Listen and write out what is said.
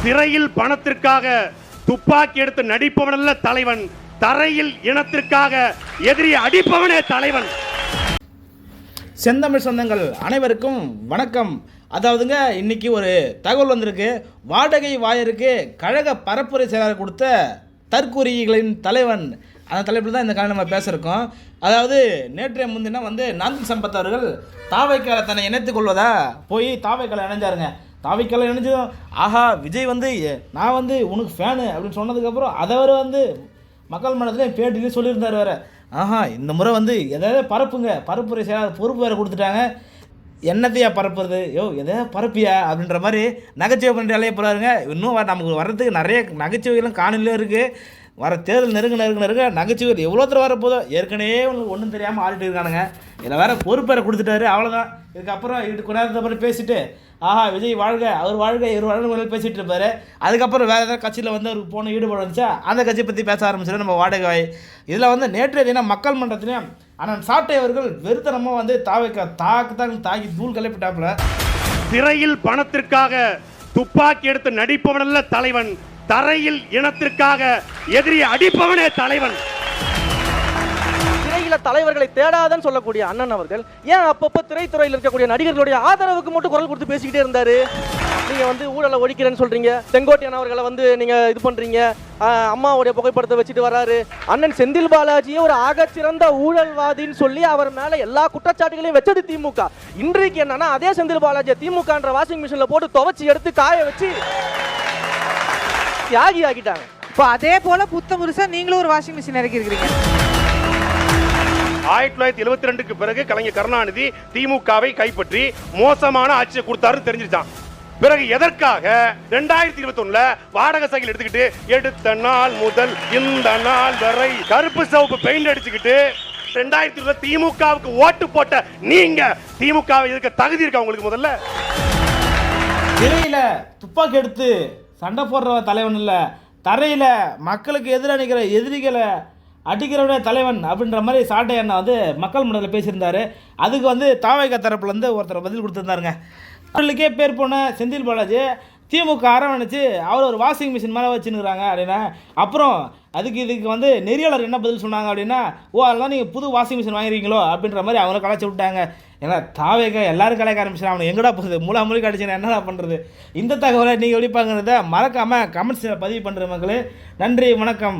சிறையில் பணத்திற்காக துப்பாக்கி எடுத்து நடிப்பவனல்ல தலைவன், தரையில் இனத்திற்காக எதிரி அடிப்பவனே தலைவன். செந்தமிழ் சொந்தங்கள் அனைவருக்கும் வணக்கம். அதாவதுங்க, இன்னைக்கு ஒரு தகவல் வந்திருக்கு. வாடகை வாயருக்கு கழக பரப்புரை செயலாளர் கொடுத்த தற்கூறிகளின் தலைவன், அந்த தலைப்பில் தான் இந்த காலம் நம்ம பேசியிருக்கோம். அதாவது நேற்றைய முன்தினம் நாந்தன் சம்பத் அவர்கள் தாவைக்கால தன்னை இணைத்துக் கொள்வதா போய் தாவைக்கால இணைஞ்சாருங்க. தாவைக்கால இணைஞ்சதும் ஆஹா விஜய் நான் உனக்கு ஃபேனு அப்படின்னு சொன்னதுக்கப்புறம் அதை மக்கள் மனதில் பேட்டிலையும் சொல்லியிருந்தார் வேறு. ஆஹா இந்த முறை எதாவது பரப்புரை செயலாளர் பொறுப்பு வேறு கொடுத்துட்டாங்க. என்னத்தையா பரப்புறது, எதாவது பரப்பியா அப்படின்ற மாதிரி நகைச்சுவை பண்ணிட்டு அலைய போகிறாருங்க. இன்னும் நமக்கு வர்றதுக்கு நிறைய நகைச்சுவைகளும் காணொலியும் இருக்குது. வர தேர்தல் நெருங்க நகைச்சுவை எவ்வளோ தூரம் வரப்போதோ. ஏற்கனவே ஒன்றும் தெரியாமல் ஆடிட்டு இருக்கானுங்க. இதில் வேறு பொறுப்பேற கொடுத்துட்டாரு, அவ்வளோதான். இதுக்கப்புறம் கொஞ்ச நேரத்தை அப்புறம் பேசிவிட்டு ஆஹா விஜய் வாழ்க, அவர் வாழ்க, இவர் வாழ்க பேசிகிட்டு இருப்பார். அதுக்கப்புறம் வேறு ஏதாவது கட்சியில் அவருக்கு போன ஈடுபாடு வந்துச்சா அந்த கட்சியை பற்றி பேச ஆரம்பிச்சிடும் நம்ம வாடகை. இதில் நேற்றைய தினம் மக்கள் மன்றத்திலையும் ஆனால் சாட்டை அவர்கள் வெறுத்தனமாக தாக்கி தூள் கிளப்பிட்டாப்புல. சிறையில் பணத்திற்காக துப்பாக்கி எடுத்து நடிப்பவனல்ல தலைவன், தரையில் இனத்திற்காக எதிரி அடிப்பவனே தலைவன். திரையில தலைவர்களை தேடாதன்னு சொல்லக்கூடிய அண்ணன் அவர்கள் ஏன் அப்பப்போ திரைத்துறையில் இருக்கக்கூடிய நடிகர்களுடைய ஆதரவுக்கு மட்டும் குரல் கொடுத்து பேசிக்கிட்டே இருந்தாரு? நீங்க ஊழலை ஒழிக்கிறேன்னு சொல்றீங்க, செங்கோட்டையன் அவர்களை நீங்க இது பண்றீங்க, அம்மாவுடைய புகைப்படத்தை வச்சுட்டு வராரு. அண்ணன் செந்தில் பாலாஜியை ஒரு ஆகச்சிறந்த ஊழல்வாதின்னு சொல்லி அவர் மேல எல்லா குற்றச்சாட்டுகளையும் வச்சது திமுக. இன்றைக்கு என்னன்னா அதே செந்தில் பாலாஜியை திமுகன்ற வாஷிங் மிஷின்ல போட்டு துவைச்சி எடுத்து காய வச்சு தியாகி ஆகிட்டாங்க. இப்போ அதே போல புத்த புருஷா நீங்களும் ஒரு வாஷிங் மிஷின் இறக்கி இருக்கிறீங்க. 1972க்கு பிறகு கலைஞர் கருணாநிதி திமுகவை கைப்பற்றி மோசமான ஆட்சியை கொடுத்தாருன்னு தெரிஞ்சிருச்சான். பிறகு எதற்காக 2021 வாடகை சைக்கிள் எடுத்துக்கிட்டு எடுத்த நாள் முதல் இந்த நாள் வரை கருப்பு சிவப்பு பெயிண்ட் அடிச்சுக்கிட்டு 2020 திமுகவுக்கு ஓட்டு போட்ட நீங்க திமுகவை எதிர்க்க தகுதி இருக்கா உங்களுக்கு? முதல்ல திரையில துப்பாக்கி எடுத்து சண்டை போடுற தலைவன் இல்லை, தரையில் மக்களுக்கு எதிராக நிற்கிற எதிரிகளை அடிக்கிறவனே தலைவன் அப்படின்ற மாதிரி சாட்டை அண்ணா மக்கள் மன்றத்தில் பேசியிருந்தார். அதுக்கு தாவைக்கா தரப்புலேருந்து ஒருத்தர் பதில் கொடுத்துருந்தாருங்க. அவர்களுக்கே பேர் போன செந்தில் பாலாஜி திமுக அரவணைச்சு அவர் ஒரு வாஷிங் மிஷின் மேலே வச்சுன்னுக்குறாங்க அப்படின்னா, அப்புறம் இதுக்கு நெறியாளர் என்ன பதில் சொன்னாங்க அப்படின்னா, அதெல்லாம் நீங்கள் புது வாஷிங் மிஷின் வாங்கிருக்கீங்களோ அப்படின்ற மாதிரி அவங்கள கலாச்சி விட்டாங்க. ஏன்னா தாவேக்க எல்லாரும் கலாய்க்க ஆரம்பிச்சு அவனை எங்கடா போகுது மூலா கடிச்சுன்னா என்னடா பண்ணுறது? இந்த தகவலை நீங்கள் எப்படி பார்க்குறத மறக்காமல் கமெண்ட்ஸில் பதிவு பண்ணுற மக்களே. நன்றி, வணக்கம்.